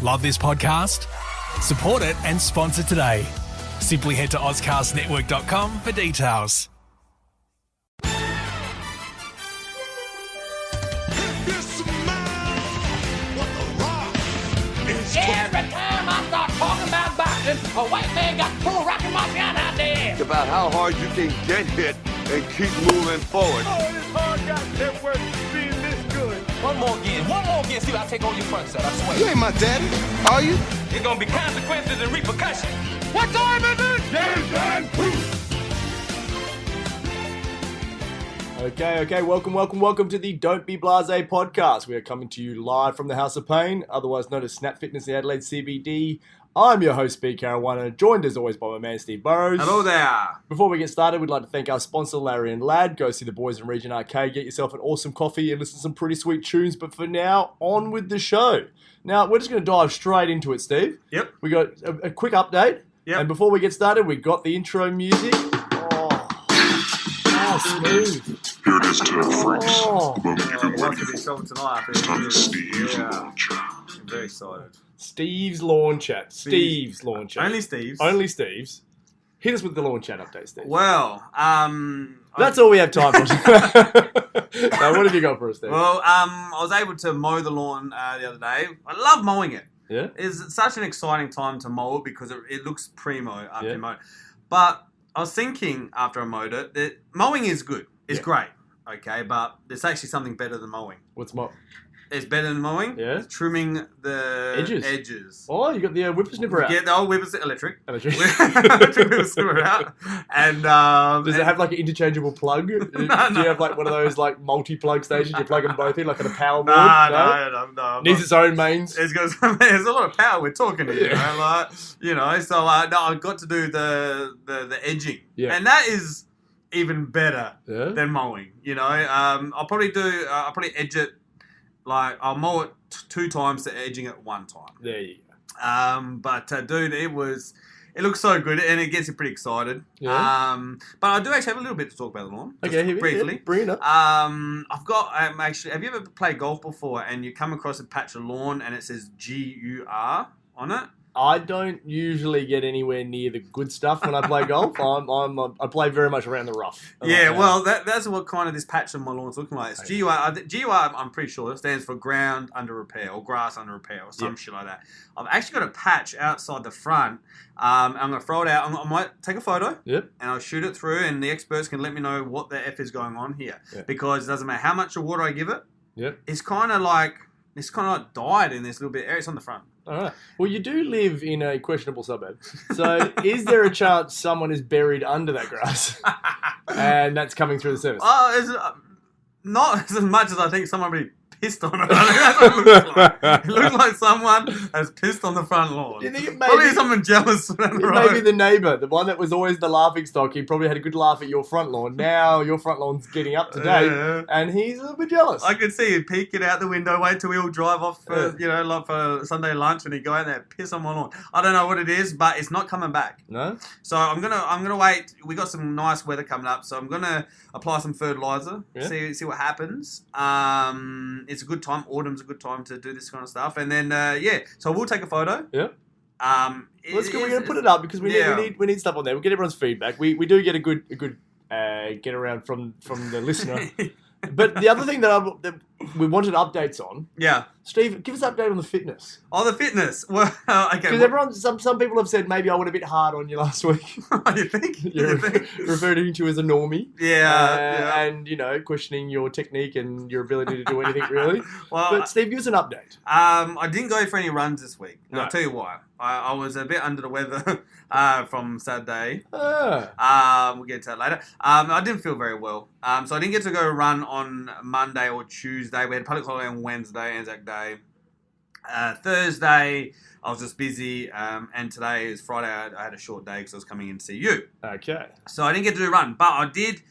Love this podcast? Support it and sponsor today. Simply head to ozcastnetwork.com for details. Every time I start talking about boxing, a white man got full rockin' my gun out there. It's about how hard you can get hit and keep moving forward. Oh, this hard goddamn work being this good. One more again, see what I take on your front side, I swear. You ain't my daddy, are you? There's gonna be consequences and repercussions. What time is it? Game time proof. Okay. Welcome to the Don't Be Blasé podcast. We are coming to you live from the House of Pain, otherwise known as Snap Fitness in Adelaide CBD. I'm your host, B. Caruana, joined as always by my man, Steve Burrows. Hello there. Before we get started, we'd like to thank our sponsor, Larry and Lad. Go see the boys in Region Arcade, get yourself an awesome coffee and listen to some pretty sweet tunes. But for now, on with the show. Now, we're just going to dive straight into it, Steve. Yep. We got a quick update. Yep. And before we get started, we got the intro music. Smooth. Here it is, Turf Freaks. Oh. The moment you've been We'll have waiting to be for. shown tonight. It's time for Steve's Yeah. launch. I'm very excited. Steve's lawn chat. Steve's lawn chat. Only Steve's. Only Steve's. Hit us with the lawn chat update, Steve. Well, That's all we have time for. Now, what have you got for us, Steve? I was able to mow the lawn the other day. I love mowing it. Yeah? It's such an exciting time to mow it because it looks primo after Yeah. you mow it. But I was thinking after I mowed it that mowing is good. It's Yeah. great. Okay, but there's actually something better than mowing. What's my... It's better than mowing. Yeah? It's trimming the Edges. Oh, you got the whippersnipper out. Get the old whippers electric. Electric. Electric whippersnipper out. And Does it have like an interchangeable plug? Do you have like one of those like multi-plug stations? You plug them both in like on a power board? No. Needs its own mains? There's a lot of power we're talking to you, know, So I got to do the edging, Yeah. and that is even better Yeah. than mowing. You know, I'll probably edge it like I'll mow it 2 times to edging it 1 time. There you go. But dude, it looks so good and it gets you pretty excited. Yeah. But I do actually have a little bit to talk about the lawn. Okay, here briefly. Yeah, bring it up. I've got actually. Have you ever played golf before and you come across a patch of lawn and it says GUR on it? I don't usually get anywhere near the good stuff when I play golf. I play very much around the rough. Yeah, well, that's what kind of this patch of my lawn's looking like. It's GUR. GUR, I'm pretty sure, stands for ground under repair or grass under repair or some shit like that. I've actually got a patch outside the front. I'm going to throw it out. I might take a photo and I'll shoot it through and the experts can let me know what the F is going on here. Yep. Because it doesn't matter how much water I give it. It's kind of like died in this little bit area. It's on the front. All right. Well, you do live in a questionable suburb. So is there a chance someone is buried under that grass and that's coming through the surface? It's not as much as I think somebody pissed on it. I think that's what it looks like. It looks like someone has pissed on the front lawn. Do you think it Probably someone jealous down the road. Maybe the neighbour, the one that was always the laughing stock, he probably had a good laugh at your front lawn. Now your front lawn's getting up to date and he's a little bit jealous. I could see him peeking out the window, wait till we all drive off for, like for Sunday lunch and he'd go out there and piss on my lawn. I don't know what it is, but it's not coming back. No? So I'm gonna wait. We got some nice weather coming up, so I'm gonna apply some fertilizer, see what happens. It's a good time. Autumn's a good time to do this kind of stuff, and then so we'll take a photo. Yeah. We're gonna put it up because we need stuff on there. We'll get everyone's feedback. We do get a good get around from the listener. But the other thing that we wanted updates on. Yeah. Steve, give us an update on the fitness. Oh, the fitness. Well, okay. Because some people have said maybe I went a bit hard on you last week. You think? You're referring to you as a normie. Yeah. And, questioning your technique and your ability to do anything really. Well, but Steve, give us an update. I didn't go for any runs this week. And No. I'll tell you why. I was a bit under the weather from Saturday. We'll get to that later. I didn't feel very well. So I didn't get to go run on Monday or Tuesday. We had public holiday on Wednesday, Anzac Day. Thursday, I was just busy. And today is Friday. I had a short day because I was coming in to see you. Okay. So I didn't get to do a run. But I did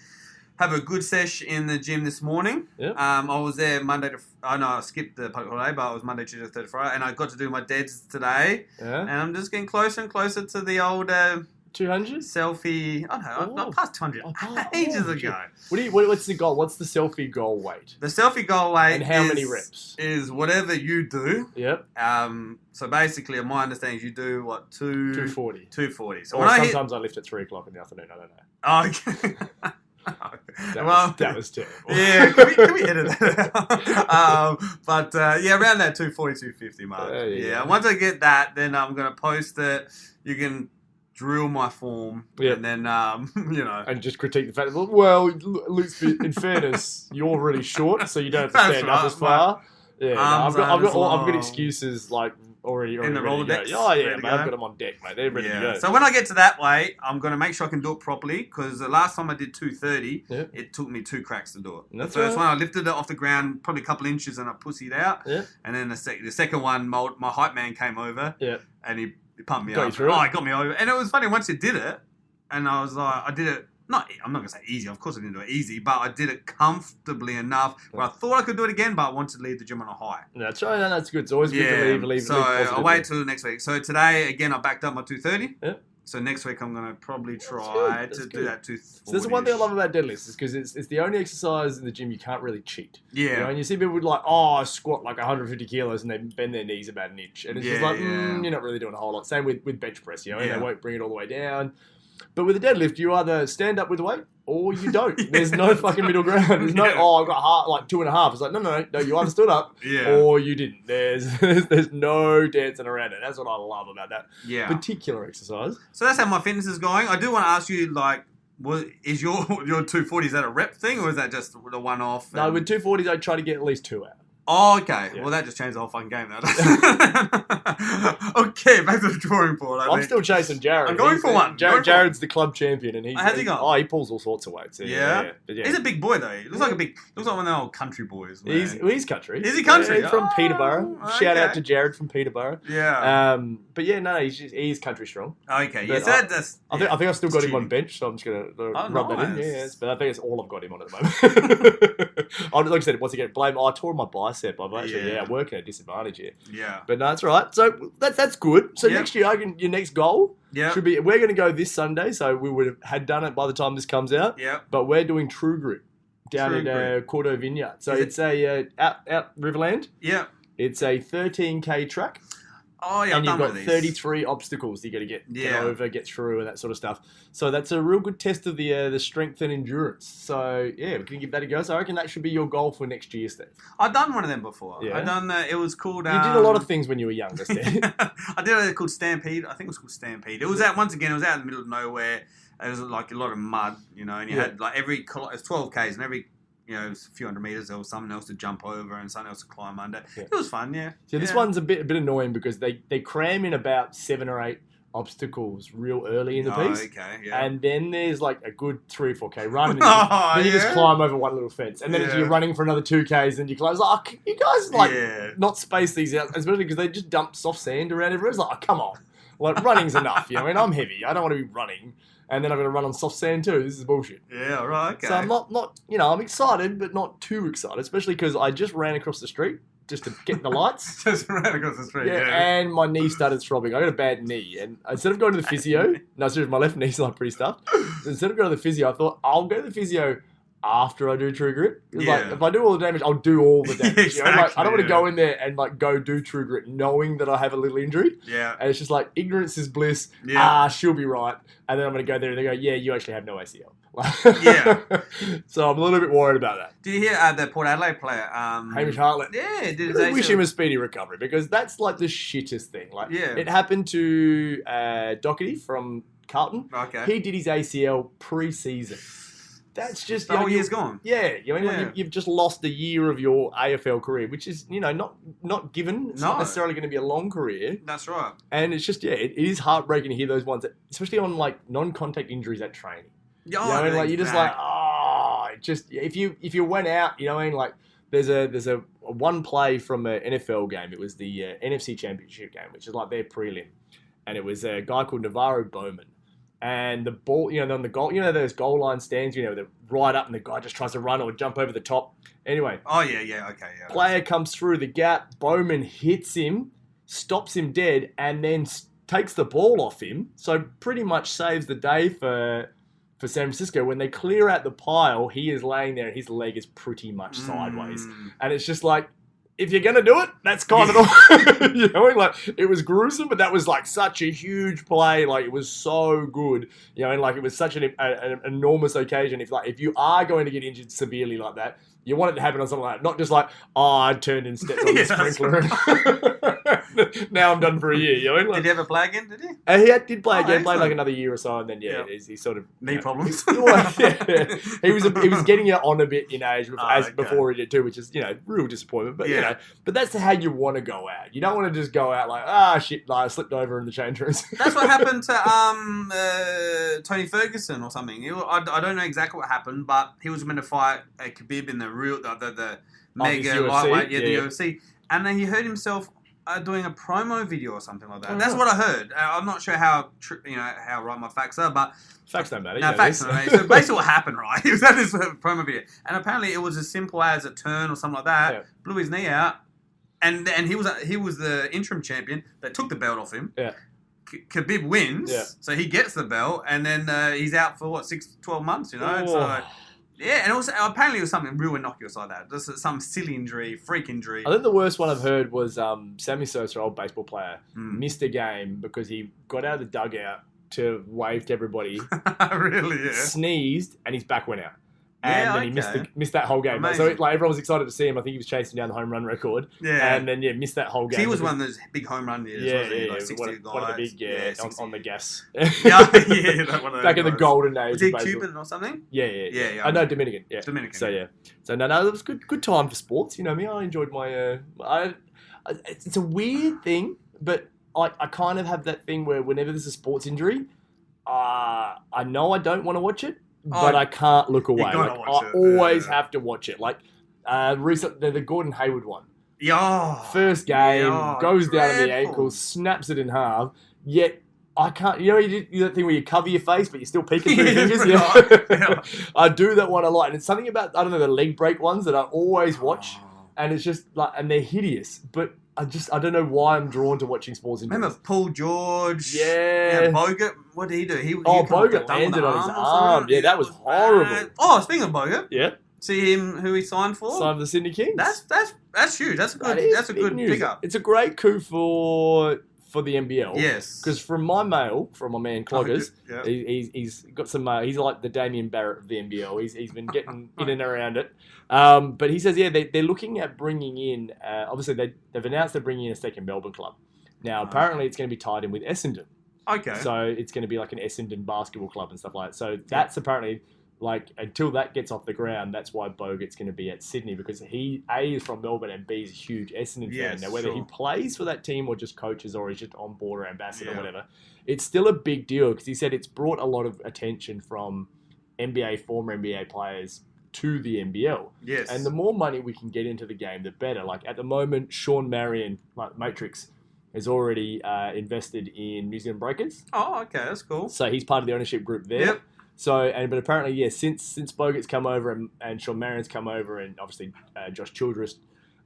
have a good sesh in the gym this morning. Yep. I was there Monday to... I skipped the public holiday, but I was Monday, Tuesday, Thursday, Friday. And I got to do my deads today. Yeah. And I'm just getting closer and closer to the old 200? Selfie. I don't know. I passed 200 ages ago. What's the goal? What's the selfie goal weight? The selfie goal weight And how many reps? Is whatever you do. Yep. So basically, my understanding is you do what 240. 240. So Or when sometimes I lift at 3 o'clock in the afternoon. I don't know. Okay. That was terrible. Yeah, can we edit that out? Around that 240, 250 mark. Yeah. Once I get that, then I'm going to post it. You can drill my form. Yeah. And then, And just critique the fact that, well, Luke, in fairness, you're really short, so you don't have to That's stand up right, as far. Yeah, Arms I've got long. excuses like already In the ready to go. Rolodex, Oh yeah, ready to mate, I've go. got them on deck, mate. They're ready to go. So when I get to that weight, I'm going to make sure I can do it properly because the last time I did 230, Yeah. it took me 2 cracks to do it. That's the first right. one, I lifted it off the ground probably a couple inches and I pussied out. Yeah. And then the second one, my hype man came over Yeah. and he pumped me Got you up. through it? He got me over. And it was funny, once you did it, and I was like, I did it, I'm not going to say easy, of course I didn't do it easy, but I did it comfortably enough where I thought I could do it again, but I wanted to leave the gym on a high. That's right. No, that's good. It's always good to leave So positively. I'll wait till next week. So today, again, I backed up my 230. Yeah. So next week I'm going to probably try good, that's to good. do that 240. So that's the one thing I love about deadlifts is because it's the only exercise in the gym you can't really cheat. Yeah. You know, and you see people with like, I squat like 150 kilos and they bend their knees about an inch. And it's just like, you're not really doing a whole lot. Same with bench press, and they won't bring it all the way down. But with a deadlift, you either stand up with the weight or you don't. There's no fucking middle ground. There's no, I've got like 2.5. It's like, no, you either stood up or you didn't. There's no dancing around it. That's what I love about that particular exercise. So that's how my fitness is going. I do want to ask you, like, is your 240, is that a rep thing or is that just the one-off? No, with 240s, I try to get at least 2 out. Oh, okay. Yeah. Well, that just changed the whole fucking game now. Okay, back to the drawing board. I'm still chasing Jared. I'm going for one. Jared's the club champion, and How's he going? Oh, he pulls all sorts of weights. Yeah. But He's a big boy though. He looks like one of the old country boys. Man. He's country. Is he country? Yeah, he's from Oh, Peterborough. okay. Shout out to Jared from Peterborough. Yeah. But yeah, no, he's country strong. Okay. Yeah. But So that's. I think I've still got him on cheating. bench, so I'm just gonna rub that in. nice. Yeah, but I think it's all I've got him on at the moment. Like I said, once again, I tore my bicep. I'm actually working at a disadvantage here. Yeah. But no, that's all right. So that's good. So Yep. next year, your next goal Yep. should be. We're going to go this Sunday, so we would have had done it by the time this comes out. Yeah. But we're doing True Grit down True in Grit. Cordo Vineyard. So Is it- it's a out Riverland. Yeah. It's a 13K track. Oh yeah. And I've you've done one got of these. 33 obstacles you got to get over, get through, and that sort of stuff. So that's a real good test of the strength and endurance. So yeah, we can give that a go. So I reckon that should be your goal for next year, Steve. I've done one of them before. Yeah. I've done. It was called. You did a lot of things when you were younger, Steve. I did it called Stampede. I think it was called Stampede. It was out once again. It was out in the middle of nowhere. It was like a lot of mud, and you had like it was 12 k's, and every it was a few hundred meters. There was something else to jump over and something else to climb under. Yeah. It was fun, yeah. So this one's a bit annoying because they cram in about 7 or 8 obstacles real early in the piece. Okay, yeah. And then there's like a good 3 or 4K run. And then you just climb over one little fence. And then if you're running for another 2Ks, then you climb. It's like, can you guys not space these out? Especially because they just dump soft sand around everywhere. It's like, oh, come on. Like, running's enough. I mean, I'm heavy. I don't want to be running. And then I've got to run on soft sand too. This is bullshit. Yeah, right, okay. So I'm not I'm excited, but not too excited. Especially because I just ran across the street just to get the lights. Just ran across the street, yeah. And my knee started throbbing. I got a bad knee. And instead of going to the physio, no, seriously, my left knee's like pretty stuffed. So instead of going to the physio, I thought, I'll go to the physio after I do True Grit. It's like, if I do all the damage, I'll do all the damage. Exactly, I don't want to go in there and like go do True Grit knowing that I have a little injury. Yeah. And it's just like, ignorance is bliss. Yeah. She'll be right. And then I'm going to go there and they go, yeah, you actually have no ACL. Yeah. So I'm a little bit worried about that. Did you hear the Port Adelaide player? Hamish Hartlett. Yeah, did his I wish ACL. him a speedy recovery because that's like the shittest thing. Like, Yeah. it happened to Doherty from Carlton. Okay. He did his ACL pre-season. That's just The whole year's gone. Yeah, like, Yeah. you've just lost a year of your AFL career, which is not given. It's not necessarily going to be a long career. That's right. And it's just it is heartbreaking to hear those ones, especially on like non-contact injuries at training. Yeah, Like you're just like, if you went out, like there's a one play from an NFL game. It was the NFC Championship game, which is like their prelim, and it was a guy called Navarro Bowman. And the ball, on the goal, those goal line stands, they're right up and the guy just tries to run or jump over the top. Anyway. Oh, yeah, okay, yeah. Player comes through the gap. Bowman hits him, stops him dead, and then takes the ball off him, so pretty much saves the day for San Francisco. When they clear out the pile, he is laying there and his leg is pretty much sideways. And it's just like, if you're going to do it, that's kind of the you know, like, it was gruesome, but that was like such a huge play. Like, it was so good, you know, and like, it was such an enormous occasion. If you are going to get injured severely like that, you want it to happen on something like that, not just like, I turned and stepped on the sprinkler. Now I'm done for a year. You know? Like, did he ever play again? Did he? Did play again. Played like another year or so, and then he sort of knee problems. He was getting it on a bit in age before he did too, which is real disappointment. But but that's how you want to go out. You don't want to just go out like shit, I slipped over in the change rooms. That's what happened to Tony Ferguson or something. I don't know exactly what happened, but he was meant to fight Khabib in the mega lightweight, the UFC, and then he hurt himself doing a promo video or something like that. That's what I heard. I'm not sure how how right my facts are, but facts don't matter. No, facts don't matter. So basically, what happened, right? He was at this promo video, and apparently it was as simple as a turn or something like that. Yeah. Blew his knee out, and he was the interim champion that took the belt off him. Yeah. Khabib wins, so he gets the belt, and then he's out for 12 months. So. Yeah, and also apparently it was something real innocuous like that. Just some silly injury, freak injury. I think the worst one I've heard was Sammy Sosa, old baseball player, missed a game because he got out of the dugout to wave to everybody. Really, yeah. Sneezed, and his back went out. And then he missed that whole game. Amazing. So everyone was excited to see him. I think he was chasing down the home run record. Yeah. And then missed that whole game. He was one of those big home run years. Like 60 guys. One of the big, on the gas. One of back in the golden age. Was he Cuban or something? Yeah. I know, Dominican. Yeah. Dominican. So no, it was good time for sports. You know me, I enjoyed my. It's a weird thing, but I kind of have that thing where whenever there's a sports injury, I know I don't want to watch it. But I can't look away. I always have to watch it. Like recently, the Gordon Hayward one. First game, goes down to the ankle, snaps it in half. Yet I can't. You do that thing where you cover your face, but you're still peeking through your fingers. I do that one a lot, and it's something about the leg break ones that I always watch, and it's just like, and they're hideous, but. I don't know why I'm drawn to watching sports injuries. Remember Paul George? Yeah. Bogut? What did he do? Bogut landed on his arm. Yeah, that was horrible. Speaking of Bogut. Yeah. See him, who he signed for? Signed for the Sydney Kings. That's huge. That's a good pickup. It's a great coup for the NBL. Yes. Because from my man Cloggers, he's got some. He's like the Damien Barrett of the NBL. He's been getting in and around it. But he says, they're looking at bringing in. Obviously, they've announced they're bringing in a second Melbourne club. Now, apparently, it's going to be tied in with Essendon. Okay. So it's going to be like an Essendon basketball club and stuff like that. So that's apparently. Like, until that gets off the ground, that's why Bogut's going to be at Sydney, because he, A, is from Melbourne, and B, is a huge Essendon fan. Now, whether he plays for that team or just coaches or he's just on board or ambassador or whatever, it's still a big deal, because he said it's brought a lot of attention from former NBA players to the NBL. Yes. And the more money we can get into the game, the better. Like, at the moment, Sean Marion, like Matrix, has already invested in New Zealand Breakers. Oh, okay, that's cool. So he's part of the ownership group there. Yep. So, but apparently, since Bogut's come over and Sean Marion's come over, and obviously Josh Childress,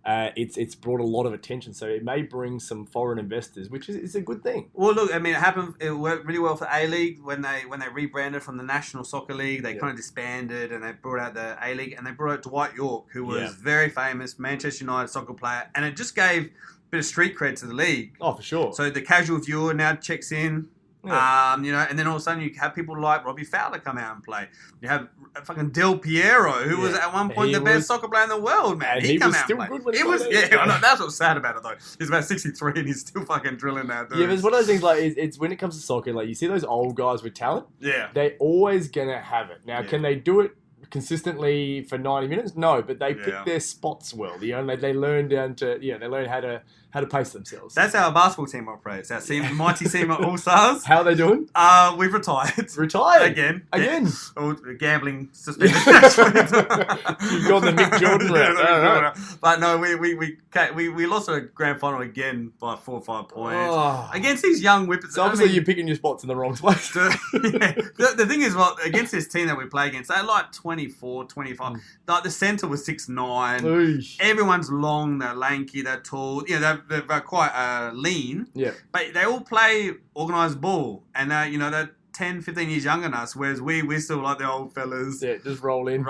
it's brought a lot of attention. So it may bring some foreign investors, which is a good thing. Well, look, I mean, it worked really well for A-League when they rebranded from the National Soccer League. They kind of disbanded and they brought out the A-League, and they brought out Dwight York, who was very famous Manchester United soccer player, and it just gave a bit of street cred to the league. Oh, for sure. So the casual viewer now checks in. Yeah. And then all of a sudden you have people like Robbie Fowler come out and play. You have fucking Del Piero, who was at one point the best soccer player in the world, man. And he was still good when he was. I know, that's what's sad about it though. He's about 63 and he's still fucking drilling out. Yeah, but it's one of those things. Like, it's when it comes to soccer, like you see those old guys with talent. Yeah, they're always gonna have it. Now, can they do it consistently for 90 minutes? No, but they pick their spots well. They learn down to they learn how to pace themselves. That's how our basketball team operates. Our mighty team of All-Stars. How are they doing? We've retired. Retired? Again. Yeah. Oh, gambling suspended. You've gone the Mick Jordan route. But no, we lost a grand final again by 4 or 5 points. Against these young whippets. So obviously you're picking your spots in the wrong place. The thing is, against this team that we play against, they're like 20 24, 25. Like the centre was 6'9". Oosh. Everyone's long, they're lanky, they're tall. You know, they're quite lean. Yeah. But they all play organised ball. And, they're 10, 15 years younger than us, whereas we're still like the old fellas. Yeah, just roll in.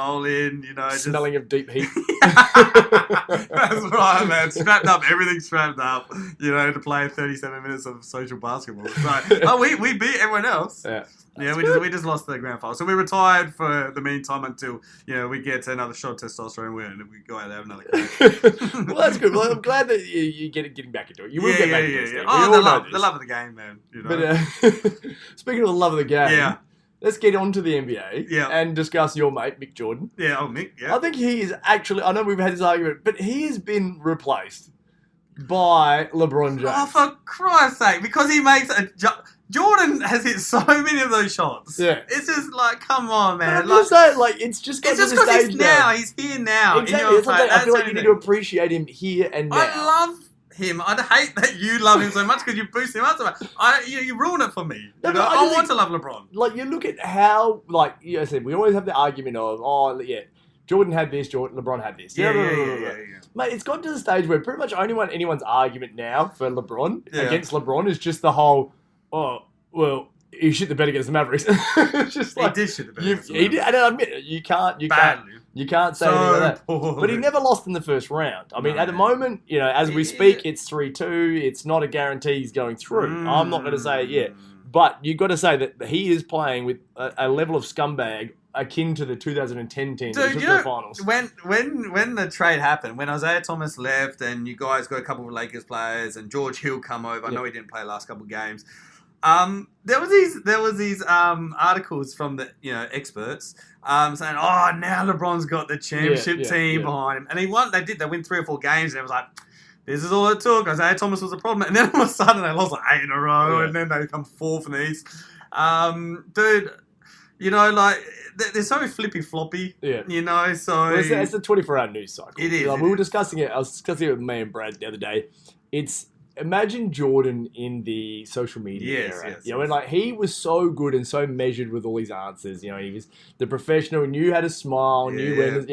Smelling of deep heat. That's right, man. Strapped up, everything's strapped up, to play 37 minutes of social basketball. So, we beat everyone else. Yeah. Yeah, we just lost the grand final. So we retired for the meantime until, we get another shot of testosterone and we go out there and have another crack. Well, that's good. Well, I'm glad that you're getting back into it. You will get back into it. Steve. Oh, the love of the game, man. But speaking of the love of the game, let's get on to the NBA and discuss your mate, Mick Jordan. Yeah, Mick, yeah. I think he is actually, I know we've had this argument, but he has been replaced by LeBron James. Oh, for Christ's sake, because he makes Jordan has hit so many of those shots. Yeah. It's just like, come on, man. I'm just saying, it's just got to the because stage now. He's here now. Exactly. I feel like you need to appreciate him here and now. I love him. I hate that you love him so much because you boost him up so much. You ruin it for me. I want to love LeBron. Like, you look at how, I said, we always have the argument of, Jordan had this, LeBron had this. Yeah. Mate, it's gotten to the stage where pretty much only anyone's argument now for LeBron against LeBron is just the whole, he shit the bed against the Mavericks. It's just he did shit the bed against the Mavericks. He did, and I admit it, you can't say anything like that. Poorly. But he never lost in the first round. I mean, at the moment, as we speak, it's 3-2. It's not a guarantee he's going through. I'm not going to say it yet. But you've got to say that he is playing with a level of scumbag akin to the 2010 team that took to the finals. When the trade happened, when Isaiah Thomas left and you guys got a couple of Lakers players and George Hill come over, I know he didn't play the last couple of games. There was these articles from the experts saying, now LeBron's got the championship team behind him, and he won. They win 3 or 4 games, and it was like, this is all it took. Isaiah Thomas was a problem, and then all of a sudden they lost 8 in a row, and then they come 4th in the East. Dude, they're so flippy floppy. Yeah. So it's the 24-hour news cycle. It is. We were discussing it. I was discussing it with me and Brad the other day. Imagine Jordan in the social media era. When he was so good and so measured with all his answers. He was the professional, knew how to smile, knew when,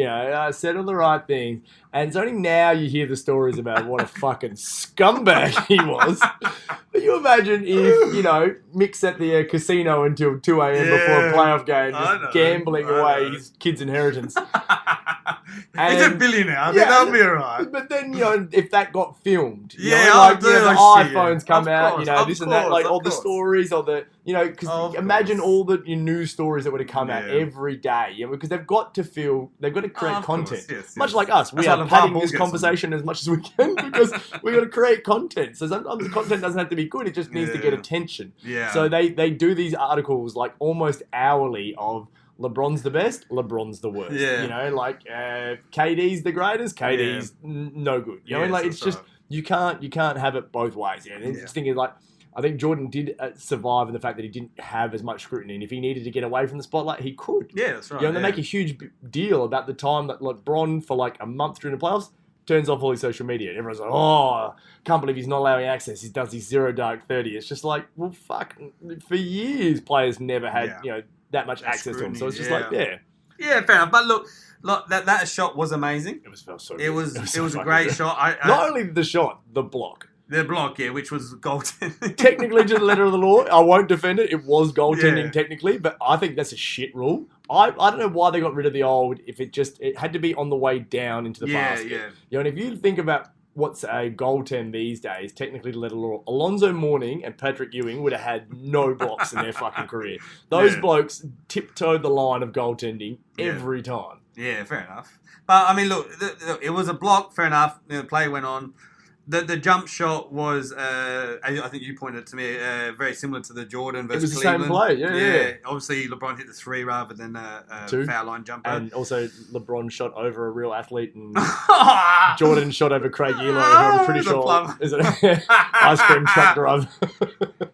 said all the right things. And it's only now you hear the stories about what a fucking scumbag he was. But you imagine if, Mick's at the casino until 2 a.m. before a playoff game, just gambling away his kid's inheritance. He's a billionaire. I think that'll be alright. But then, if that got filmed, the shit, iPhones come out, course, and that, all the stories, or the, because imagine all the news stories that would have come out every day, because they've got to create content. Much like us, we are padding this conversation as much as we can because we've got to create content. So sometimes the content doesn't have to be good; it just needs to get attention. Yeah. So they do these articles almost hourly of LeBron's the best, LeBron's the worst. Yeah. KD's the greatest, KD's no good. It's just you can't have it both ways. Yeah. And the thing is, I think Jordan did survive in the fact that he didn't have as much scrutiny. And if he needed to get away from the spotlight, he could. Yeah, that's right. And they make a huge deal about the time that LeBron, for a month during the playoffs, turns off all his social media. And everyone's like, can't believe he's not allowing access. He does his 0 dark 30. It's just well, fuck. For years, players never had, that much access to him. So it's just Yeah, fair enough. But look, that shot was amazing. It felt so good. It was a great shot. Not only the shot, the block. The block, which was goaltending. Technically, to the letter of the law, I won't defend it. It was goaltending technically, but I think that's a shit rule. I don't know why they got rid of the old. If it had to be on the way down into the basket. And if you think about what's a goaltend these days, technically to the letter of the law, Alonzo Mourning and Patrick Ewing would have had no blocks in their fucking career. Those blokes tiptoed the line of goaltending every time. Yeah, fair enough. But I mean, look, it was a block. Fair enough. The play went on. The jump shot was, I think you pointed to me, very similar to the Jordan versus Cleveland. It was the same play, yeah. Obviously, LeBron hit the 3 rather than a foul line jumper. And also, LeBron shot over a real athlete, and Jordan shot over Craig Elo, who I'm pretty sure is an ice cream truck driver.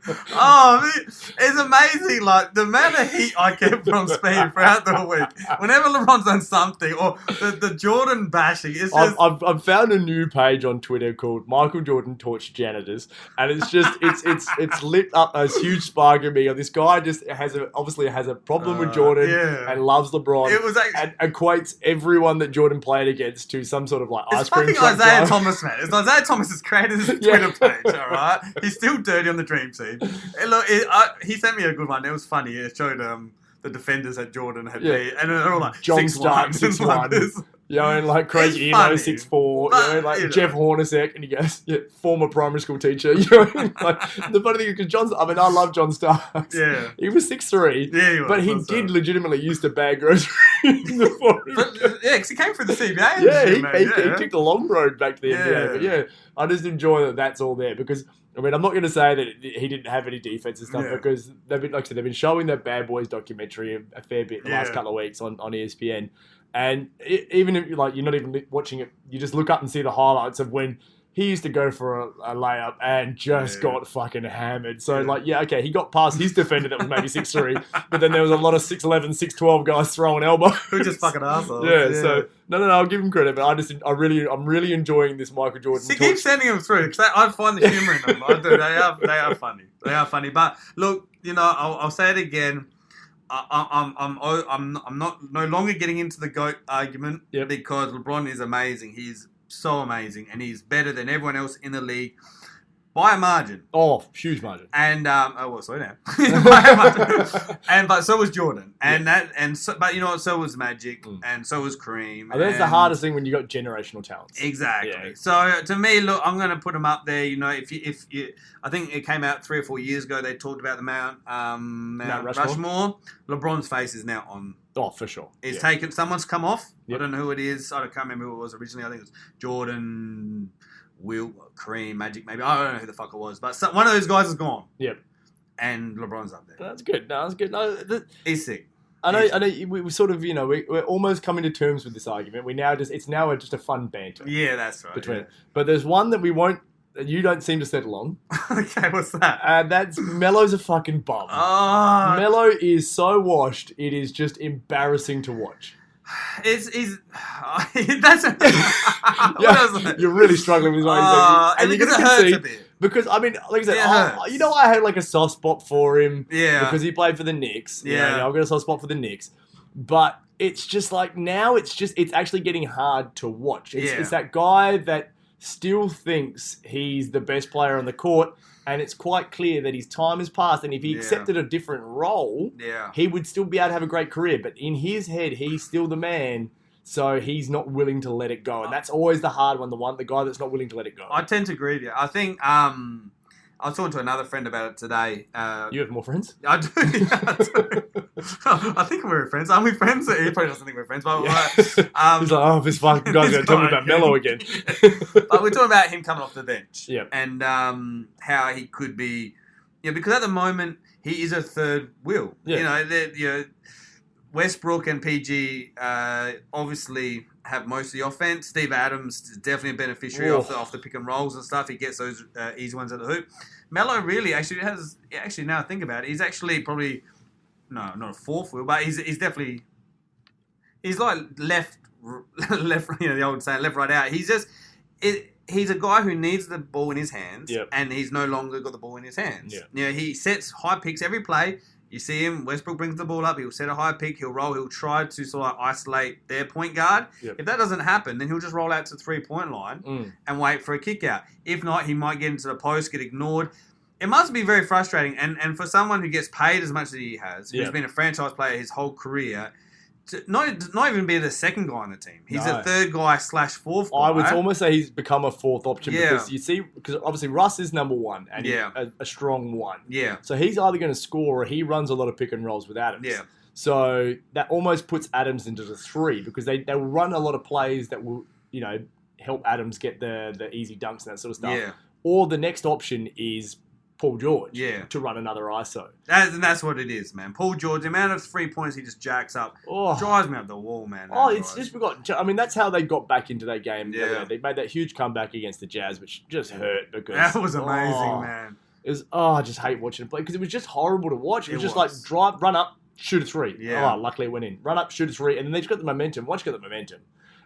Oh, man, it's amazing. Like the amount of heat I get from Speed throughout the week. Whenever LeBron's done something, or the Jordan bashing, it's just. I've found a new page on Twitter called Michael Jordan Torch Janitors, and it's just it's lit up a huge spark in me. This guy just obviously has a problem with Jordan and loves LeBron. It was and equates everyone that Jordan played against to some sort of like ice cream truck. It's fucking Isaiah Thomas, man. It's Isaiah Thomas has created this Twitter page. All right, he's still dirty on the dream team. And look, he sent me a good one. It was funny. It showed the defenders that Jordan had beat, and they're all like John 6'1", Stark 6'1". You know, and like crazy Eno 6'4", you know, like Jeff Hornacek, and he goes, former primary school teacher. You know, like the funny thing is, because I love John Starks. Yeah, he was 6'3". Yeah, he was, but he did legitimately used to bag groceries in the forest. Because he came through the CBA. Yeah, he took the long road back to the NBA. But yeah, I just enjoy that that's all there because. I mean, I'm not going to say that he didn't have any defense and stuff because they've been showing the Bad Boys documentary a fair bit the last couple of weeks on ESPN, and even if you're not even watching it, you just look up and see the highlights of when he used to go for a layup and just got fucking hammered. So he got past his defender that was maybe 6'3", but then there was a lot of 6'11", 6'12" guys throwing elbow. Who just fucking assholes. So no, I'm giving credit, but I'm really enjoying this Michael Jordan. So keep sending them through because I find the humor in them. I do. They are funny. They are funny. But look, I'll say it again. I'm not no longer getting into the GOAT argument because LeBron is amazing. He's so amazing, and he's better than everyone else in the league by a margin. Oh, huge margin. And sorry now. By a margin. But so was Jordan, but you know what? So was Magic, and so was Kareem. I think it's the hardest thing when you got generational talents. Exactly. Yeah. So to me, look, I'm going to put them up there. If you, I think it came out 3 or 4 years ago. They talked about the Mount Rushmore. LeBron's face is now on. Oh, for sure. It's taken. Someone's come off. I don't know who it is. I can't remember who it was originally. I think it was Jordan, Will, Kareem, Magic, maybe. I don't know who the fuck it was. But one of those guys is gone. Yep. And LeBron's up there. That's good. No, that's good. No, he's sick. I know. We sort of, we're almost coming to terms with this argument. It's now just a fun banter. Yeah, that's right. Between, but there's one that you don't seem to settle on. Okay, what's that? That's Melo's a fucking bum. Oh. Melo is so washed, it is just embarrassing to watch. That's you're really struggling with what you're saying. Because it hurts a bit. Because, I mean, like I said, I had like a soft spot for him. Yeah. Because he played for the Knicks. Yeah. I've got a soft spot for the Knicks. But it's just like, now it's actually getting hard to watch. It's that guy that still thinks he's the best player on the court, and it's quite clear that his time has passed, and if he accepted a different role, he would still be able to have a great career. But in his head, he's still the man, so he's not willing to let it go. And that's always the hard one, the guy that's not willing to let it go. I tend to agree with you. I think I was talking to another friend about it today. You have more friends? I do. I think we're friends. Aren't we friends? He probably doesn't think we're friends. But he's like, this fucking guy's going to tell me about Melo again. But we're talking about him coming off the bench. Yep. And how he could be, because at the moment he is a third wheel. Yeah. Westbrook and PG obviously have most of the offense. Steve Adams is definitely a beneficiary off the pick and rolls and stuff. He gets those easy ones at the hoop. Melo really actually now I think about it, he's actually probably not a fourth wheel, but he's definitely like left, the old saying, left, right, out. He's just he's a guy who needs the ball in his hands, and he's no longer got the ball in his hands. Yeah. He sets high picks every play. You see him, Westbrook brings the ball up, he'll set a high pick, he'll roll, he'll try to sort of isolate their point guard. Yep. If that doesn't happen, then he'll just roll out to the 3-point line and wait for a kick out. If not, he might get into the post, get ignored. It must be very frustrating. And for someone who gets paid as much as he has, who's been a franchise player his whole career, to not even be the second guy on the team. He's a third guy / fourth guy. I would almost say he's become a fourth option because obviously Russ is number one and a strong one. Yeah. So he's either going to score or he runs a lot of pick and rolls with Adams. Yeah. So that almost puts Adams into the 3 because they will run a lot of plays that will, help Adams get the easy dunks and that sort of stuff. Yeah. Or the next option is Paul George to run another ISO. That's what it is, man. Paul George, the amount of 3 points he just jacks up drives me up the wall, man. It's just that's how they got back into that game. Yeah. They made that huge comeback against the Jazz, which just hurt because... That was amazing, man. I just hate watching him play because it was just horrible to watch. It was just was. like run up, shoot a three. Yeah. Oh, luckily it went in. Run up, shoot a three, and then they just got the momentum. Once you got the momentum,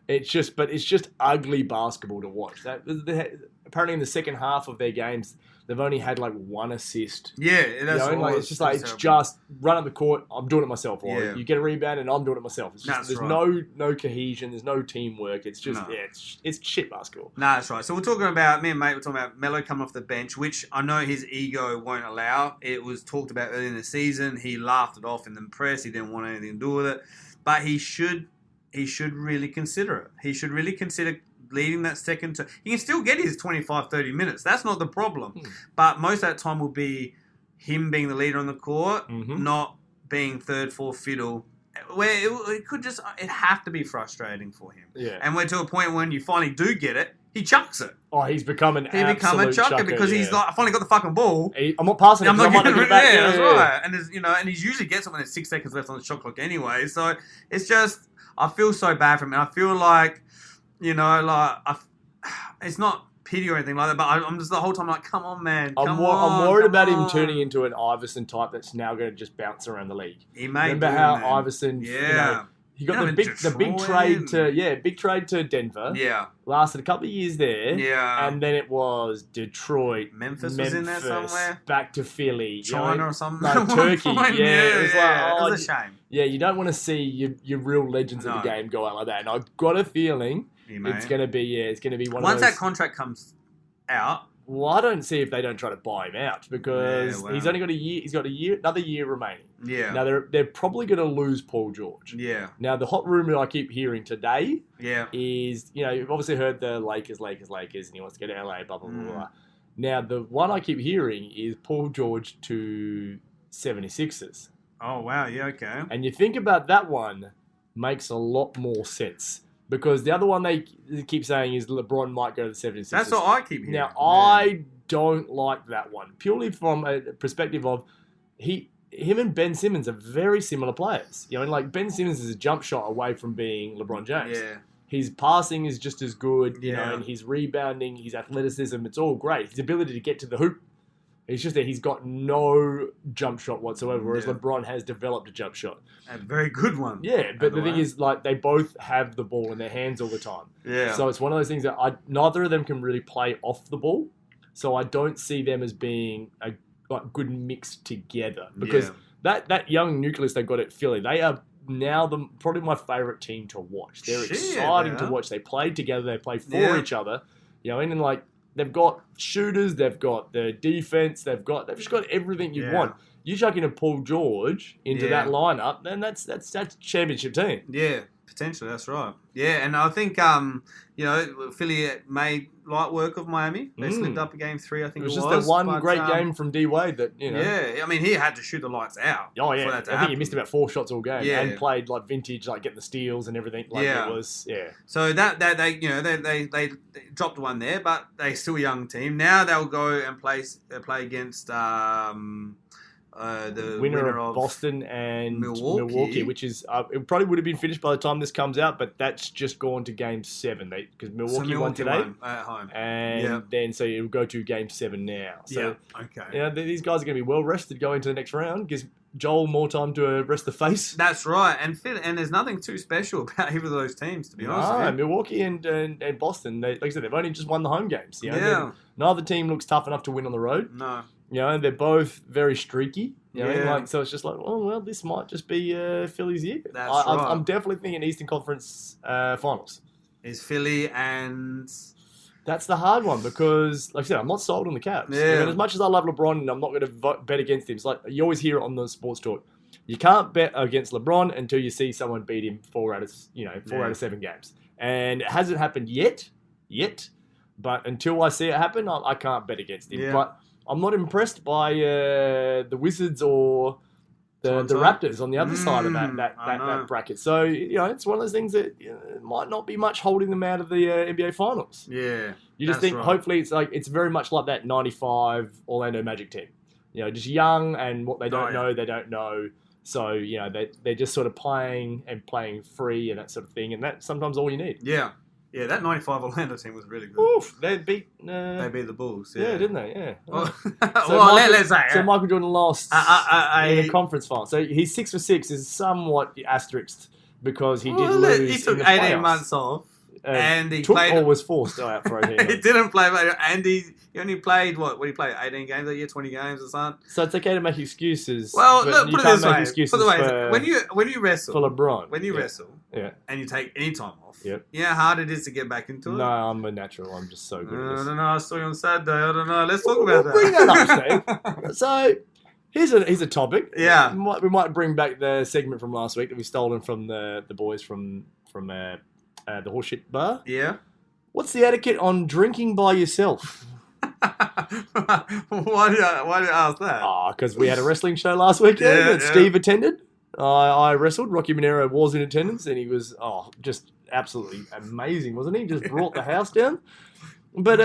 it's just ugly basketball to watch. Apparently in the second half of their games, they've only had like one assist. Yeah, that's It's just like it's just run up the court. I'm doing it myself. Or you get a rebound and I'm doing it myself. It's just, there's no cohesion. There's no teamwork. It's just it's shit basketball. No, that's right. So we're talking about me and mate. We're talking about Melo coming off the bench, which I know his ego won't allow. It was talked about early in the season. He laughed it off in the press. He didn't want anything to do with it. But he should really consider it. He should really consider leading that second term. He can still get his 25, 30 minutes. That's not the problem. But most of that time will be him being the leader on the court, not being third, fourth fiddle, where it have to be frustrating for him. Yeah. And we're to a point when you finally do get it, he chucks it. Oh, he's become an He become a chucker because he's like, I finally got the fucking ball. I'm not passing it. I'm not getting it back. Yeah, that's right. And and he usually gets it when there's 6 seconds left on the shot clock anyway. So it's just, I feel so bad for him. And I feel like, it's not pity or anything like that, but I'm just the whole time like, come on, man. I'm worried about him turning into an Iverson type that's now going to just bounce around the league. He may Remember how Iverson, he got the big trade to Denver. Yeah. Lasted a couple of years there. Yeah. And then it was Detroit, Memphis was in there somewhere. Back to Philly. China or something. No, Turkey. It was was a shame. Yeah, you don't want to see your real legends of the game go out like that. And I've got a feeling it's going to be one Once of those. that contract comes out. Well, I don't see if they don't try to buy him out because he's only got a year. He's got another year remaining. Yeah. Now they're probably going to lose Paul George. Yeah. Now the hot rumor I keep hearing today. Yeah. Is you've obviously heard the Lakers, and he wants to go to LA. Blah blah blah blah. Now the one I keep hearing is Paul George to 76ers. Oh wow! Yeah. Okay. And you think about that one, makes a lot more sense. Because the other one they keep saying is LeBron might go to the 76ers. That's what I keep hearing. Now, I don't like that one. Purely from a perspective of him and Ben Simmons are very similar players. Ben Simmons is a jump shot away from being LeBron James. Yeah. His passing is just as good, and his rebounding, his athleticism, it's all great. His ability to get to the hoop, it's just that he's got no jump shot whatsoever, whereas LeBron has developed a jump shot. A very good one. Yeah, but the thing is, they both have the ball in their hands all the time. Yeah. So it's one of those things that neither of them can really play off the ball. So I don't see them as being a good mix together. Because that young nucleus they got at Philly, they are now probably my favourite team to watch. They're exciting to watch. They play together. They play for each other. They've got shooters, they've got the defense, they've just got everything you want. You chuck in a Paul George into that lineup, then that's championship team. Yeah, potentially, that's right. Yeah, and I think Philly made light work of Miami. They slipped up a game 3, I think it was. It was just that one great game from D Wade that Yeah, I mean he had to shoot the lights out. Oh yeah, I think he missed about 4 shots all game and played vintage, getting the steals and everything. It was So that they dropped one there, but they still a young team. Now they'll go and play against the winner of Boston and Milwaukee, which is it probably would have been finished by the time this comes out, but that's just gone to Game 7 because Milwaukee won today at home, and then so it'll go to Game 7 now. So okay, these guys are going to be well rested going to the next round. Gives Joel more time to rest the face. That's right, and there's nothing too special about either of those teams, to be honest. No, Milwaukee and Boston, like I said, they've only just won the home games. Neither team looks tough enough to win on the road. No. They're both very streaky. So it's just this might just be Philly's year. That's right. I'm definitely thinking Eastern Conference Finals. Is Philly and... That's the hard one because, like I said, I'm not sold on the Cavs. Yeah. As much as I love LeBron and I'm not going to bet against him, it's like you always hear it on the sports talk. You can't bet against LeBron until you see someone beat him 4 out of 7 games. And it hasn't happened yet. But until I see it happen, I can't bet against him. Yeah. But I'm not impressed by the Wizards or the Raptors on the other side of that bracket. So, it's one of those things that might not be much holding them out of the NBA Finals. Yeah. You just think, hopefully, it's very much like that 95 Orlando Magic team. Just young and what they don't know, they don't know. So, they're just sort of playing free and that sort of thing. And that's sometimes all you need. Yeah. Yeah, that 95 Orlando team was really good. Oof, they beat The Bulls. yeah, didn't they? Yeah. Well, Let's say. So Michael Jordan lost in the I- conference final. So he's 6 for 6 is somewhat asterisked because he did lose. He took in the 18 playoffs. months off. And he took played. or was forced out for 18 He months. didn't play, and he only played what? What did he play? 18 games that year, 20 games or something. So it's okay to make excuses. Well, but look, you put it can't this make way. excuses Put it this way. for, When you wrestle, for LeBron. when you Yeah. wrestle, Yeah. and you take any time off, Yep. you know how hard it is to get back into it. No, I'm a natural. I'm just so good at I this. don't know. I saw you on Saturday. I don't know. Let's talk We'll about bring that. that up, Steve. So here's a topic. Yeah. We might bring back the segment from last week that we stolen from the boys from the Horseshit Bar. Yeah. What's the etiquette on drinking by yourself? Why do you ask that? Because we had a wrestling show last weekend Yeah, that yeah. Steve attended. I wrestled. Rocky Monero was in attendance, and he was just absolutely amazing, wasn't he? Just brought the house down. But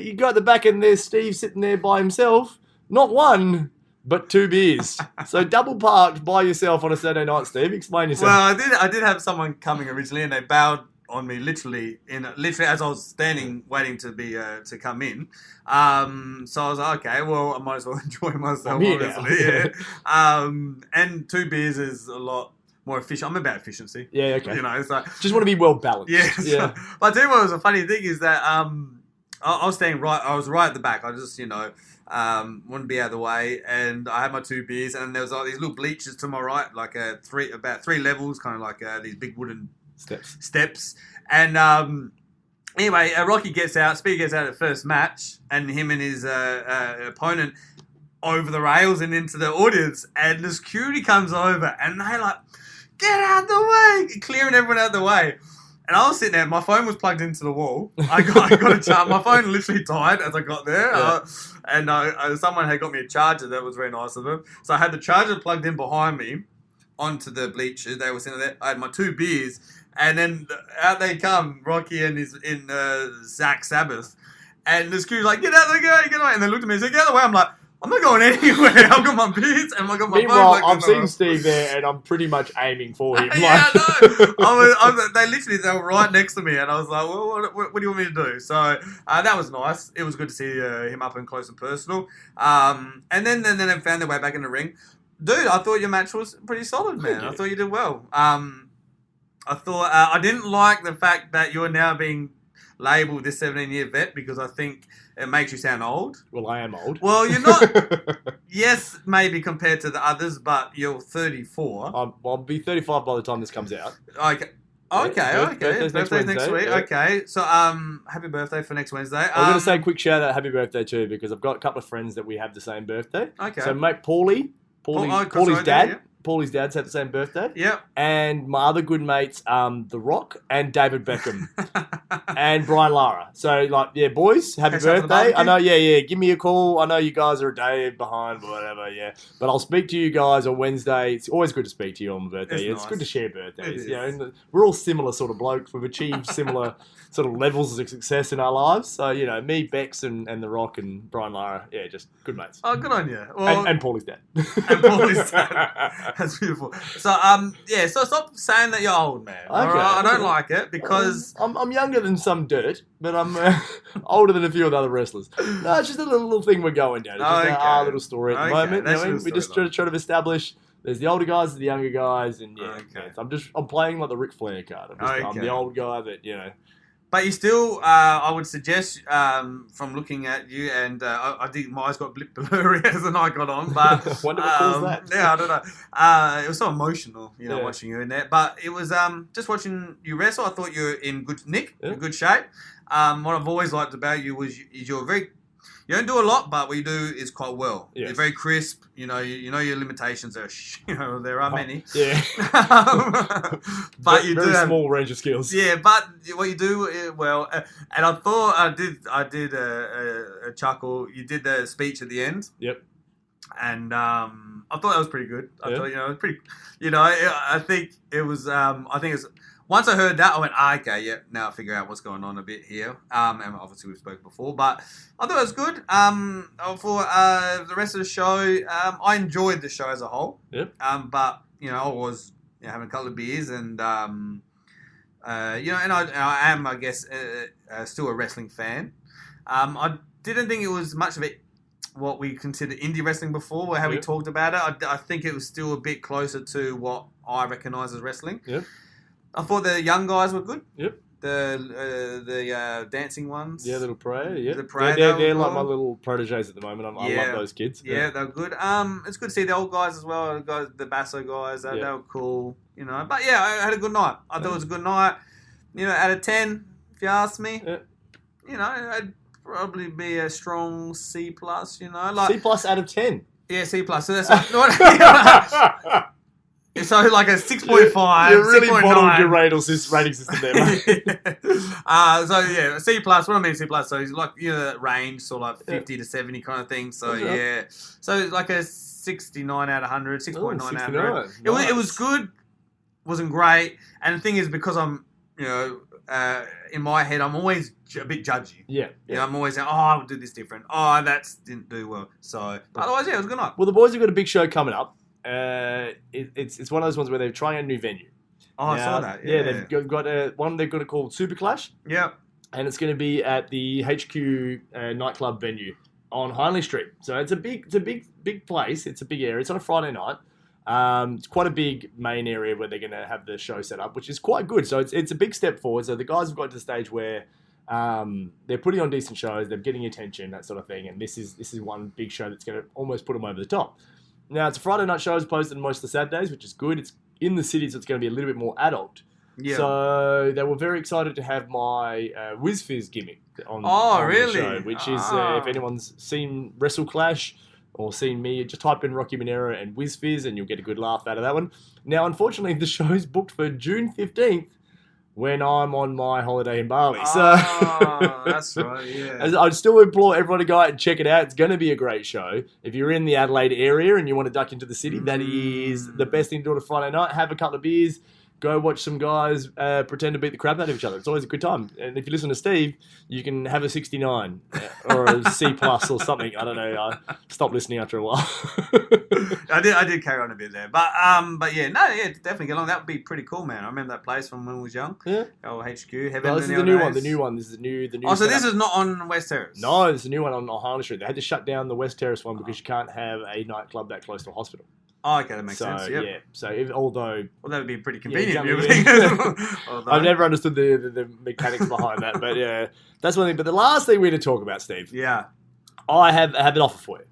you got at the back end there, Steve sitting there by himself. Not one, but 2 beers. So double parked by yourself on a Saturday night, Steve. Explain yourself. Well, I did have someone coming originally, and they bowed on me literally as I was standing waiting to be to come in. So I was like, okay, well, I might as well enjoy myself. I'm here now. Obviously, yeah. And 2 beers is a lot more efficient. I'm about efficiency. Yeah, okay. You know, it's like Just want to be well balanced. yeah. Yeah. But I tell you what was a funny thing is that I was standing right. I was right at the back. I just wanted to be out of the way, and I had my 2 beers, and there was like these little bleachers to my right, like about 3 levels, kind of like these big wooden steps. And anyway, Rocky gets out. Speedy gets out at the first match, and him and his opponent over the rails and into the audience, and the security comes over, and they like, get out of the way, clearing everyone out of the way. And I was sitting there, my phone was plugged into the wall. I got a charge. My phone literally died as I got there. Yeah. And someone had got me a charger. That was very nice of them. So I had the charger plugged in behind me onto the bleachers. They were sitting there. I had my 2 beers. And then out they come, Rocky and Zach Sabbath. And the security's like, get out of the way, get away. And they looked at me and said, get out of the way. I'm like, I'm not going anywhere. I've got my beers and I've got my Meanwhile, phone. I've seen Steve there, and I'm pretty much aiming for him. Yeah, I know. They were right next to me, and I was like, well, what do you want me to do? So that was nice. It was good to see him up and close and personal. And then they found their way back in the ring. Dude, I thought your match was pretty solid, man. I thought you did well. I thought I didn't like the fact that you're now being labelled this 17-year vet because I think it makes you sound old. Well, I am old. Well, you're not. Yes, maybe compared to the others, but you're 34. I'll be 35 by the time this comes out. Okay. Birthday's next Birthday's next Wednesday, week. yeah. Okay. So, happy birthday for next Wednesday. I'm going to say a quick shout out, happy birthday too, because I've got a couple of friends that we have the same birthday. Okay. So, mate, Paulie's sorry, dad. yeah. Paulie's dad's had the same birthday. Yep. And my other good mates, The Rock and David Beckham and Brian Lara. So, like, yeah, boys, happy Catch up for the birthday. I barbecue? know, yeah, give me a call. I know you guys are a day behind, whatever, yeah. But I'll speak to you guys on Wednesday. It's always good to speak to you on my birthday. It's It's nice. good to share birthdays. It You know, is. and we're all similar sort of blokes. We've achieved similar sort of levels of success in our lives. So, you know, me, Bex, and The Rock and Brian Lara, yeah, just good mates. Oh, good on you. Well, And Paulie's dad. and Paulie's dad. That's beautiful. So, so stop saying that you're old, man. Okay. All right? I don't like it because I'm younger than some dirt, but I'm older than a few of the other wrestlers. No, it's just a little thing we're going down. It's just Okay. our little story at the Okay, moment. that's You know, your we just storyline. try to establish there's the older guys, the younger guys, and yeah, Okay. I'm playing like the Ric Flair card. I'm Okay. the old guy that But you still, I would suggest, from looking at you, and I think my eyes got blurry as the night got on. But I wonder what caused that. Yeah, I don't know. It was so emotional, Yeah. watching you in there. But it was just watching you wrestle. I thought you were in good nick, Yeah. in good shape. What I've always liked about you is you're very. You don't do a lot, but what you do is quite well. Yes. You're very crisp. You know your limitations are. There are many. Yeah. But you very do have small range of skills. yeah, but what you do well, and I thought I did a chuckle. You did the speech at the end, Yep. and I thought that was pretty good. I Yeah. thought it was pretty. I think it was. I think it's. Once I heard that, I went, okay, yeah, now I figure out what's going on a bit here. And obviously we've spoken before, but I thought it was good. For the rest of the show, I enjoyed the show as a whole. Yep. But I was having a couple of beers and And I am, I guess, still a wrestling fan. I didn't think it was much of it what we considered indie wrestling before, or how we talked about it. I think it was still a bit closer to what I recognise as wrestling. Yep. I thought the young guys were good. Yep. The dancing ones. Yeah, little prayer. Yeah, The prayer. They're like my little proteges at the moment. I love those kids. Yeah, they're good. It's good to see the old guys as well. The Basso guys. They were cool. But yeah, I had a good night. I thought it was a good night. Out of 10, if you ask me, I'd probably be a strong C plus. C plus out of 10. Yeah, C plus. So that's so like a 6.5. You really 6.9. bottled your rating system there, mate. So yeah, C plus. What I mean C plus. So it's like that range, sort of like 50 to 70 kind of thing. So so like a 69 out of 100, 6.9 out of 100. It was good. Wasn't great. And the thing is, because I'm in my head, I'm always a bit judgy. Yeah. I'm always saying, I would do this different. Oh, that didn't do well. So, but otherwise, it was a good night. Well, the boys have got a big show coming up. It's one of those ones where they're trying a new venue. Oh, I saw that. Yeah, they've got one they're going to call Super Clash. Yeah. And it's going to be at the HQ nightclub venue on Hindley Street. So it's a big place. It's a big area. It's on a Friday night. It's quite a big main area where they're going to have the show set up, which is quite good. So it's a big step forward. So the guys have got to the stage where they're putting on decent shows, they're getting attention, that sort of thing. And this is one big show that's going to almost put them over the top. Now, it's a Friday night show as opposed to most of the Saturdays, which is good. It's in the city, so it's going to be a little bit more adult. Yeah. So they were very excited to have my Whiz Fizz gimmick on the show, which is, if anyone's seen Wrestle Clash or seen me, just type in Rocky Monero and Whiz Fizz and you'll get a good laugh out of that one. Now, unfortunately, the show's booked for June 15th when I'm on my holiday in Bali. So that's right, yeah. I'd still implore everyone to go out and check it out. It's going to be a great show. If you're in the Adelaide area and you want to duck into the city, that is the best thing to do on a Friday night. Have a couple of beers. Go watch some guys pretend to beat the crap out of each other. It's always a good time. And if you listen to Steve, you can have a 69 or a C plus or something. I don't know. I stopped listening after a while. I did carry on a bit there, but yeah, definitely get along. That would be pretty cool, man. I remember that place from when I was young. Yeah. Oh, HQ. This is the new one. The new one. This is the new. Oh, so this is not on West Terrace. No, it's a new one on Hindley Street. They had to shut down the West Terrace one because you can't have a nightclub that close to a hospital. Oh, okay, that makes sense. Yep. Yeah, so although that would be pretty convenient. I've never understood the mechanics behind that, but yeah, that's one thing. But the last thing we're going to talk about, Steve. Yeah, I have an offer for you.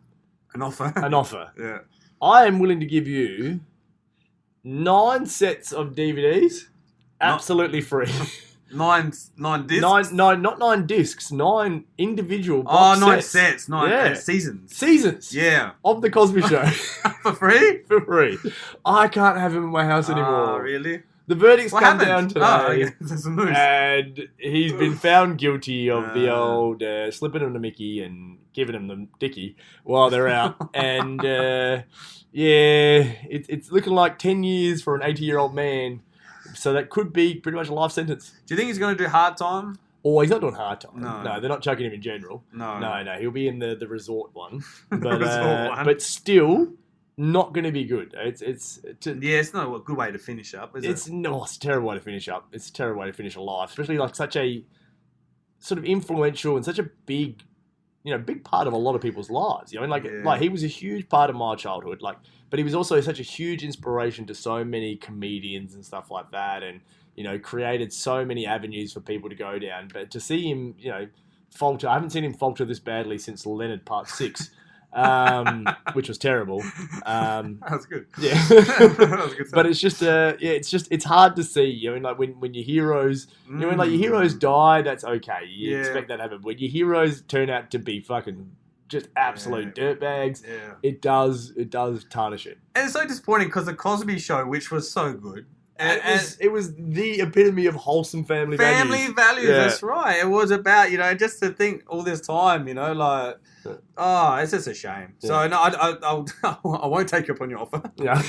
An offer. An offer. Yeah. I am willing to give you 9 sets of DVDs, absolutely free. 9 discs? Not 9 discs, 9 individual box 9 sets. 9 seasons. Seasons. Yeah. Of The Cosby Show. For free? For free. I can't have him in my house anymore. Oh, really? The verdict's come down today. Oh, okay. There's some news. And he's been found guilty of the old slipping him the Mickey and giving him the Dickie while they're out. And, it's looking like 10 years for an 80-year-old man. So that could be pretty much a life sentence. Do you think he's going to do hard time? Oh, he's not doing hard time. No, they're not chucking him in general. No. He'll be in the resort one. But, resort one. But still, not going to be good. It's not a good way to finish up, is it? It's a terrible way to finish up. It's a terrible way to finish a life, especially like such a sort of influential and such a big part of a lot of people's lives. Like he was a huge part of my childhood. But he was also such a huge inspiration to so many comedians and stuff like that, and created so many avenues for people to go down. But to see him, falter, I haven't seen him falter this badly since Leonard Part 6. Which was terrible. That was good. Yeah, that was good. But it's just, it's hard to see. When your heroes, your heroes die, that's okay. You expect that to happen. When your heroes turn out to be fucking just absolute dirtbags, it does tarnish it. And it's so disappointing because the Cosby Show, which was so good. It was the epitome of wholesome family values. Family values, that's right. It was about, just to think all this time, it's just a shame. Yeah. So, no, I won't take you up on your offer. Yeah.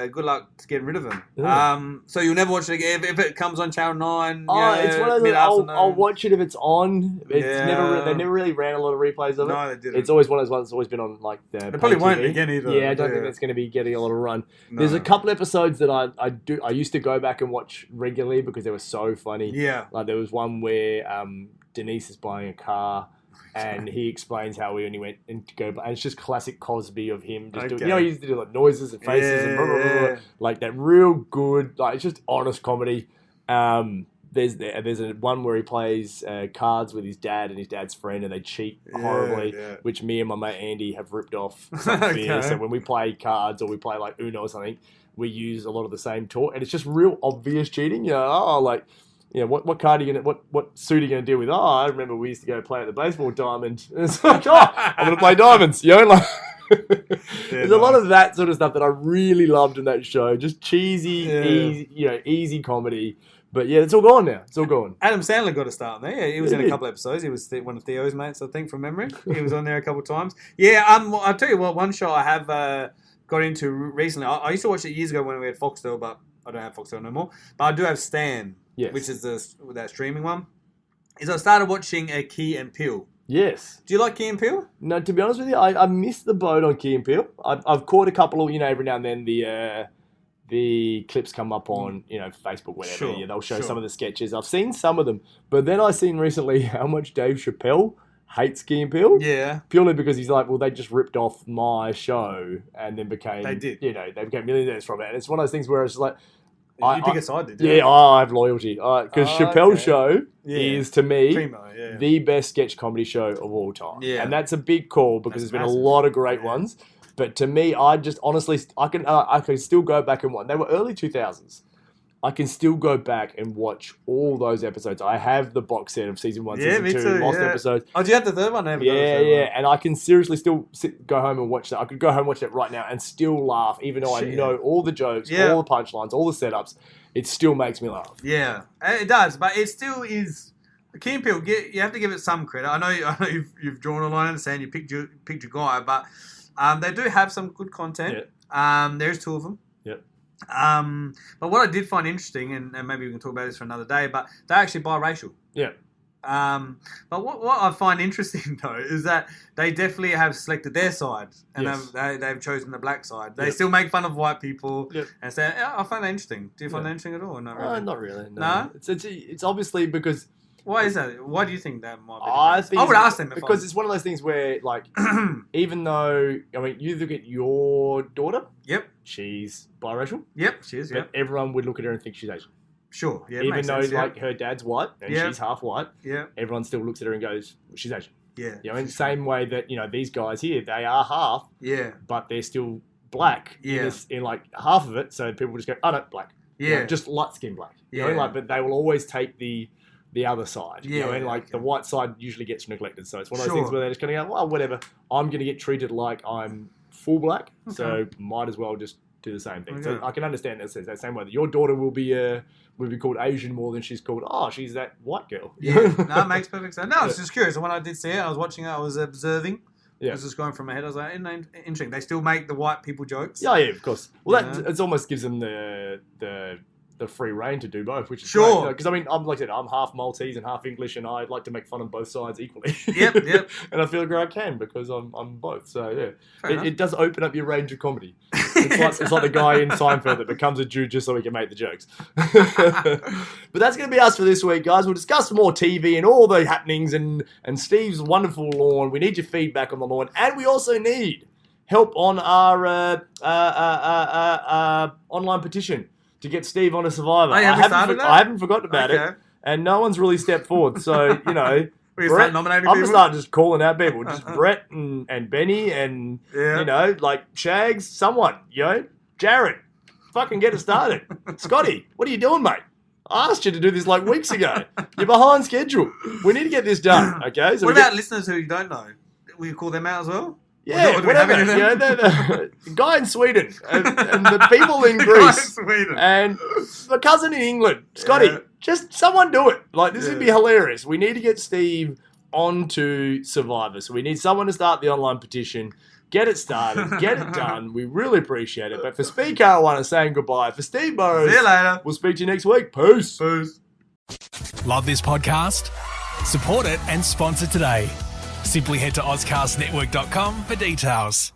Good luck to getting rid of him. Yeah. So you'll never watch it again if it comes on Channel 9? It's one of those, I'll watch it if it's on. They never really ran a lot of replays of it. No, they didn't. It's always one of those ones that's always been on, They probably won't again either. Yeah, I don't think that's going to be getting a lot of run. No. There's a couple episodes episodes that I used to go back and watch regularly because they were so funny. Yeah. Like there was one where Denise is buying a car and he explains how he only went and to go, and it's just classic Cosby of him just doing, he used to do like noises and faces and blah, blah, blah, blah, like that real good, like it's just honest comedy. There's a one where he plays cards with his dad and his dad's friend, and they cheat horribly, which me and my mate Andy have ripped off. Okay. So when we play cards or we play like Uno or something, we use a lot of the same talk, and it's just real obvious cheating. What card are you gonna, what suit are you gonna deal with? Oh, I remember we used to go play at the baseball diamond. And it's like, I'm gonna play diamonds. There's a lot of that sort of stuff that I really loved in that show. Just cheesy, easy comedy. But yeah, it's all gone now. It's all gone. Adam Sandler got a start on there. Yeah, he was in a couple of episodes. He was one of Theo's mates, I think, from memory. He was on there a couple of times. Yeah, I'll tell you what, one show I have got into recently. I used to watch it years ago when we had Foxtel, but I don't have Foxtel no more. But I do have Stan, which is that streaming one. I started watching Key and Peele. Yes. Do you like Key and Peele? No, to be honest with you, I missed the boat on Key and Peele. I've caught a couple of, every now and then the clips come up on, Facebook, whatever. Sure, they'll show some of the sketches. I've seen some of them. But then I've seen recently how much Dave Chappelle hates Key and Peele. Yeah. Purely because he's like, well, they just ripped off my show and then became... They did. They became millionaires from it. And it's one of those things where it's like... You pick a side, did you? Yeah, I have loyalty. Because Chappelle's show is, to me, the best sketch comedy show of all time. Yeah. And that's a big call because there's been a lot of great ones. But to me, I just honestly, I can still go back and watch. They were early 2000s. I can still go back and watch all those episodes. I have the box set of season 1, season 2, lost episodes. Oh, do you have the third one? Yeah. And I can seriously still go home and watch that. I could go home and watch that right now and still laugh, even though I know all the jokes, all the punchlines, all the setups. It still makes me laugh. Yeah, it does. But it still is... Key and Peele, you have to give it some credit. I know you've drawn a line. I understand you picked your guy, but... they do have some good content. Yeah. There's two of them. Yep. But what I did find interesting, and maybe we can talk about this for another day, but they're actually biracial. Yeah. But what I find interesting, though, is that they definitely have selected their side, and they've chosen the black side. They still make fun of white people and say, I find that interesting. Do you find that interesting at all? Or not really? Not really. No? It's obviously because... Why is that? Why do you think that might be? I would ask them because it's one of those things where, like, even though you look at your daughter, she's biracial. Yep, she is. But everyone would look at her and think she's Asian. Sure, yeah. Even though like her dad's white and she's half white, everyone still looks at her and goes, she's Asian. Yeah. In the same way that these guys here, they are half. Yeah. But they're still black. Yeah. In like half of it, so people just go, oh no, black. Yeah. Just light skin black. But they will always take the other side. The white side usually gets neglected. So it's one of those things where they're just going to go, well, whatever. I'm going to get treated like I'm full black, so might as well just do the same thing. So I can understand that same way that your daughter will be called Asian more than she's called, she's that white girl. Yeah, no, it makes perfect sense. No, I was just curious. When I did see it, I was watching it, I was observing. Yeah. I was just going from my head. I was like, interesting. They still make the white people jokes. Yeah, of course. Well, it almost gives them the free reign to do both, which is great. Because I'm like I said, I'm half Maltese and half English, and I'd like to make fun of both sides equally. Yep. And I feel like I can because I'm both. So yeah, it does open up your range of comedy. It's like the guy in Seinfeld that becomes a Jew just so he can make the jokes. But that's going to be us for this week, guys. We'll discuss more TV and all the happenings and Steve's wonderful lawn. We need your feedback on the lawn, and we also need help on our online petition to get Steve on a Survivor. I haven't forgotten about it, and no one's really stepped forward. So, Brett, nominating I'm going to start just calling out people. Just Brett and Benny and, like Shags, someone, Jared. Fucking get it started. Scotty, what are you doing, mate? I asked you to do this like weeks ago. You're behind schedule. We need to get this done, okay? So what about listeners who you don't know? Will you call them out as well? Yeah, whatever. The guy in Sweden and the people in Greece and the cousin in England, Scotty, just someone do it. Like, this would be hilarious. We need to get Steve onto Survivor. So we need someone to start the online petition, get it started, get it done. We really appreciate it. But for Speed Caruana saying goodbye, for Steve Burrows, see you later. We'll speak to you next week. Peace. Love this podcast? Support it and sponsor today. Simply head to ozcastnetwork.com for details.